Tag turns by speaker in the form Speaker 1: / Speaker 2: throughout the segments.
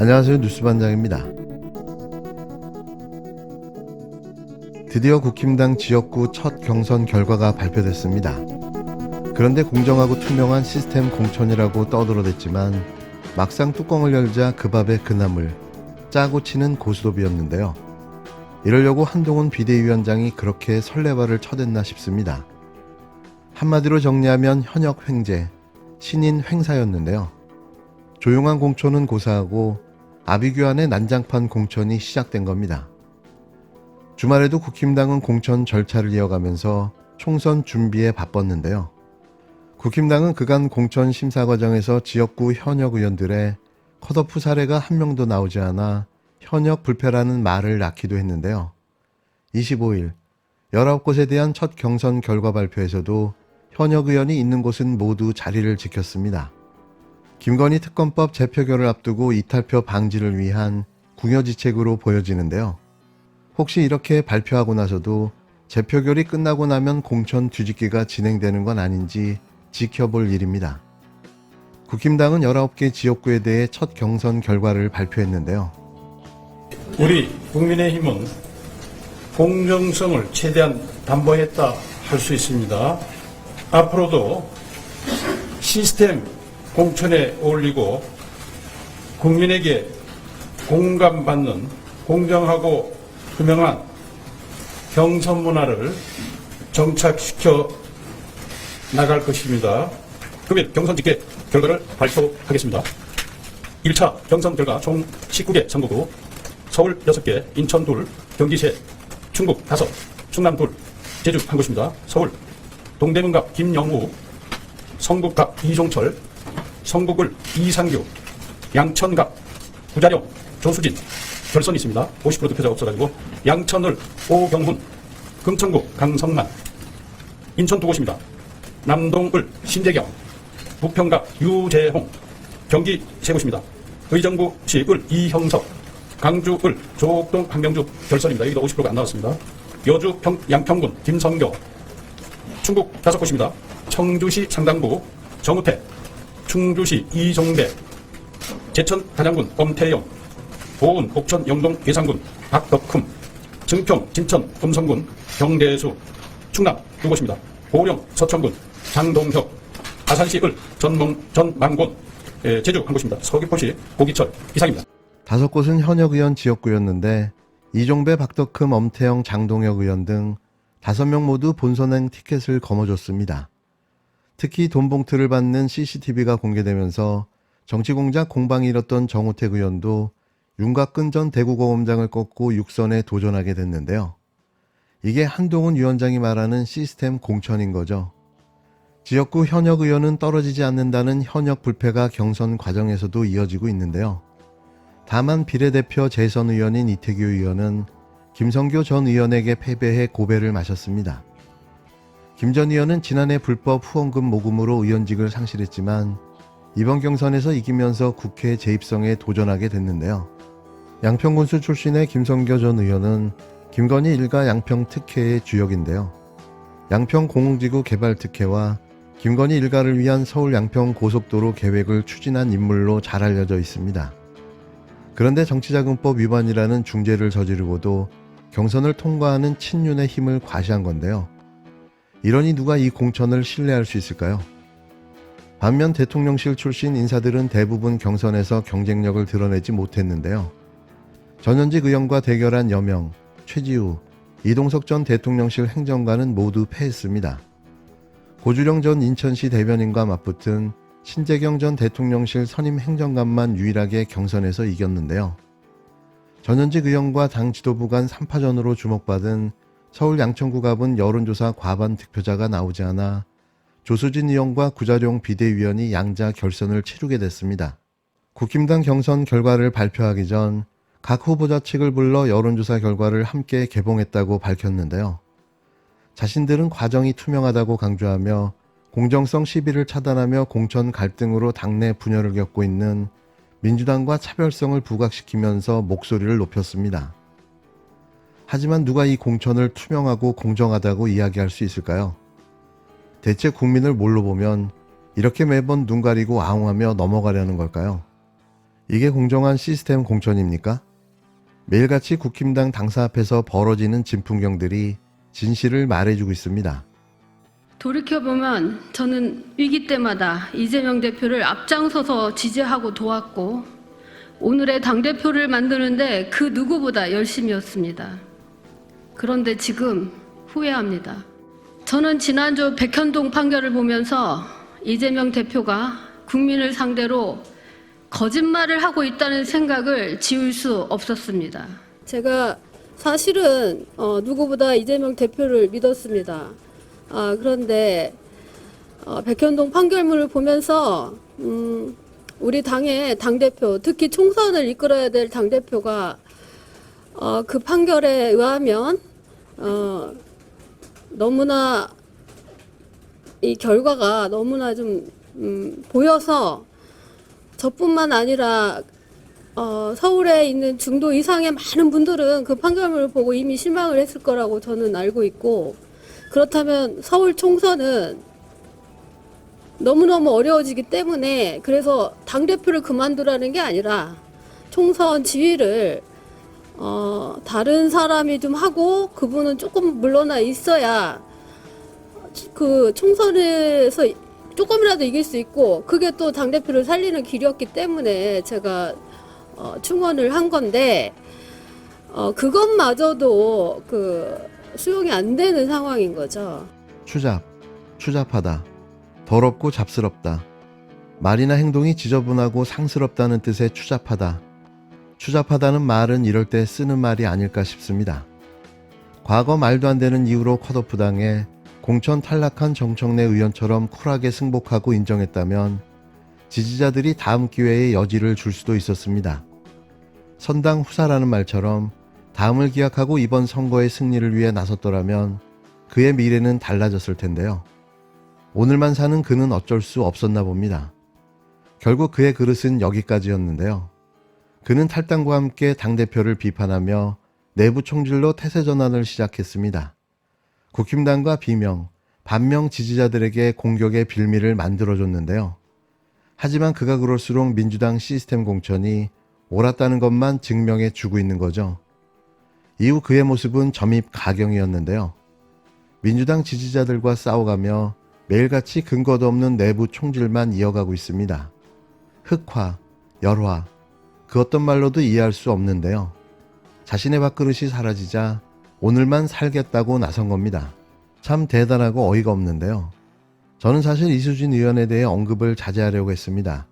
Speaker 1: 안녕하세요. 뉴스반장입니다. 드디어 국힘당 지역구 첫 경선 결과가 발표됐습니다. 그런데 공정하고 투명한 시스템 공천이라고 떠들어댔지만 막상 뚜껑을 열자 그 밥에 그 나물, 짜고 치는 고스톱이었는데요. 이러려고 한동훈 비대위원장이 그렇게 설레발을 쳐댔나 싶습니다. 한마디로 정리하면 현역 횡재, 신인 횡사였는데요. 조용한 공천은 고사하고 아비규환의 난장판 공천이 시작된 겁니다. 주말에도 국힘당은 공천 절차를 이어가면서 총선 준비에 바빴는데요. 국힘당은 그간 공천 심사 과정에서 지역구 현역 의원들의 컷오프 사례가 한 명도 나오지 않아 현역 불패라는 말을 낳기도 했는데요. 25일 19곳에 대한 첫 경선 결과 발표에서도 현역 의원이 있는 곳은 모두 자리를 지켰습니다. 김건희 특검법 재표결을 앞두고 이탈표 방지를 위한 궁여지책으로 보여지는데요. 혹시 이렇게 발표하고 나서도 재표결이 끝나고 나면 공천 뒤집기가 진행되는 건 아닌지 지켜볼 일입니다. 국힘당은 19개 지역구에 대해 첫 경선 결과를 발표했는데요.
Speaker 2: 우리 국민의힘은 공정성을 최대한 담보했다 할 수 있습니다. 앞으로도 시스템 공천에 어울리고 국민에게 공감받는 공정하고 투명한 경선 문화를 정착시켜 나갈 것입니다. 금일 경선 집계 결과를 발표하겠습니다. 1차 경선 결과 총 19개 선거구, 서울 6개, 인천 2, 경기 3, 충북 5, 충남 2, 제주 1곳입니다. 서울 동대문갑 김영우, 성북갑 이종철, 성북을 이상규, 양천갑 구자룡 조수진 결선이 있습니다. 50% 득표자가 없어가지고 양천을 오경훈, 금천구 강성만, 인천 2곳입니다. 남동을 신재경, 부평갑 유재홍, 경기 3곳입니다. 의정부시 을 이형석, 강주 을 조옥동 한명주 결선입니다. 여기도 50%가 안 나왔습니다. 여주 양평군 김성교, 충북 5곳입니다. 청주시 상당구 정우태, 충주시 이종배, 제천 단양군 엄태영, 보은 옥천 영동 예산군 박덕흠, 증평 진천 음성군 경대수, 충남 2곳입니다. 고령 서천군 장동혁, 아산시 을 전망곤, 제주 1곳입니다. 서귀포시 고기철 이상입니다.
Speaker 1: 5곳은 현역 의원 지역구였는데 이종배, 박덕흠, 엄태영, 장동혁 의원 등 5명 모두 본선행 티켓을 거머쥐었습니다. 특히 돈 봉투를 받는 CCTV가 공개되면서 정치공작 공방이 일었던 정우택 의원도 윤곽근 전 대구고검장을 꺾고 6선에 도전하게 됐는데요. 이게 한동훈 위원장이 말하는 시스템 공천인 거죠. 지역구 현역 의원은 떨어지지 않는다는 현역 불패가 경선 과정에서도 이어지고 있는데요. 다만 비례대표 재선 의원인 이태규 의원은 김성교 전 의원에게 패배해 고배를 마셨습니다. 김 전 의원은 지난해 불법 후원금 모금으로 의원직을 상실했지만 이번 경선에서 이기면서 국회 재입성에 도전하게 됐는데요. 양평군수 출신의 김성교 전 의원은 김건희 일가 양평 특혜의 주역인데요. 양평 공흥지구 개발 특혜와 김건희 일가를 위한 서울 양평 고속도로 계획을 추진한 인물로 잘 알려져 있습니다. 그런데 정치자금법 위반이라는 중죄를 저지르고도 경선을 통과하는 친윤의 힘을 과시한 건데요. 이러니 누가 이 공천을 신뢰할 수 있을까요? 반면 대통령실 출신 인사들은 대부분 경선에서 경쟁력을 드러내지 못했는데요. 전현직 의원과 대결한 여명, 최지우, 이동석 전 대통령실 행정관은 모두 패했습니다. 고주령 전 인천시 대변인과 맞붙은 신재경 전 대통령실 선임 행정관만 유일하게 경선에서 이겼는데요. 전현직 의원과 당 지도부 간 3파전으로 주목받은 서울 양천구갑은 여론조사 과반 득표자가 나오지 않아 조수진 의원과 구자룡 비대위원이 양자 결선을 치르게 됐습니다. 국힘당 경선 결과를 발표하기 전 각 후보자 측을 불러 여론조사 결과를 함께 개봉했다고 밝혔는데요. 자신들은 과정이 투명하다고 강조하며 공정성 시비를 차단하며 공천 갈등으로 당내 분열을 겪고 있는 민주당과 차별성을 부각시키면서 목소리를 높였습니다. 하지만 누가 이 공천을 투명하고 공정하다고 이야기할 수 있을까요? 대체 국민을 뭘로 보면 이렇게 매번 눈 가리고 아웅하며 넘어가려는 걸까요? 이게 공정한 시스템 공천입니까? 매일같이 국힘당 당사 앞에서 벌어지는 진풍경들이 진실을 말해주고 있습니다.
Speaker 3: 돌이켜보면 저는 위기 때마다 이재명 대표를 앞장서서 지지하고 도왔고 오늘의 당대표를 만드는데 그 누구보다 열심이었습니다. 그런데 지금 후회합니다. 저는 지난주 백현동 판결을 보면서 이재명 대표가 국민을 상대로 거짓말을 하고 있다는 생각을 지울 수 없었습니다. 제가 사실은 누구보다 이재명 대표를 믿었습니다. 그런데 백현동 판결문을 보면서 우리 당의 당대표, 특히 총선을 이끌어야 될 당대표가 그 판결에 의하면 너무나 이 결과가 너무나 좀 보여서 저뿐만 아니라 서울에 있는 중도 이상의 많은 분들은 그 판결문을 보고 이미 실망을 했을 거라고 저는 알고 있고, 그렇다면 서울 총선은 너무너무 어려워지기 때문에 그래서 당대표를 그만두라는 게 아니라 총선 지휘를 다른 사람이 좀 하고 그분은 조금 물러나 있어야 그 총선에서 조금이라도 이길 수 있고, 그게 또 당대표를 살리는 길이었기 때문에 제가 충원을 한 건데 그것마저도 수용이 안 되는 상황인 거죠.
Speaker 1: 추잡하다, 더럽고 잡스럽다. 말이나 행동이 지저분하고 상스럽다는 뜻의 추잡하다. 추잡하다는 말은 이럴 때 쓰는 말이 아닐까 싶습니다. 과거 말도 안 되는 이유로 컷오프 당해 공천 탈락한 정청래 의원처럼 쿨하게 승복하고 인정했다면 지지자들이 다음 기회에 여지를 줄 수도 있었습니다. 선당 후사라는 말처럼 다음을 기약하고 이번 선거의 승리를 위해 나섰더라면 그의 미래는 달라졌을 텐데요. 오늘만 사는 그는 어쩔 수 없었나 봅니다. 결국 그의 그릇은 여기까지였는데요. 그는 탈당과 함께 당대표를 비판하며 내부 총질로 태세 전환을 시작했습니다. 국힘당과 비명, 반명 지지자들에게 공격의 빌미를 만들어줬는데요. 하지만 그가 그럴수록 민주당 시스템 공천이 옳았다는 것만 증명해 주고 있는 거죠. 이후 그의 모습은 점입 가경이었는데요. 민주당 지지자들과 싸워가며 매일같이 근거도 없는 내부 총질만 이어가고 있습니다. 흑화, 열화, 그 어떤 말로도 이해할 수 없는데요. 자신의 밥그릇이 사라지자 오늘만 살겠다고 나선 겁니다. 참 대단하고 어이가 없는데요. 저는 사실 이수진 의원에 대해 언급을 자제하려고 했습니다.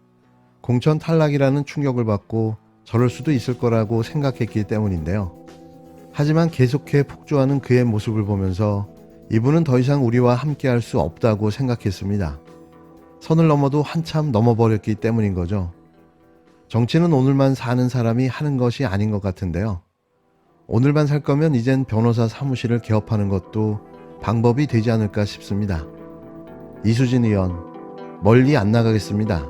Speaker 1: 공천 탈락이라는 충격을 받고 저럴 수도 있을 거라고 생각했기 때문인데요. 하지만 계속해 폭주하는 그의 모습을 보면서 이분은 더 이상 우리와 함께할 수 없다고 생각했습니다. 선을 넘어도 한참 넘어버렸기 때문인 거죠. 정치는 오늘만 사는 사람이 하는 것이 아닌 것 같은데요. 오늘만 살 거면 이젠 변호사 사무실을 개업하는 것도 방법이 되지 않을까 싶습니다. 이수진 의원, 멀리 안 나가겠습니다.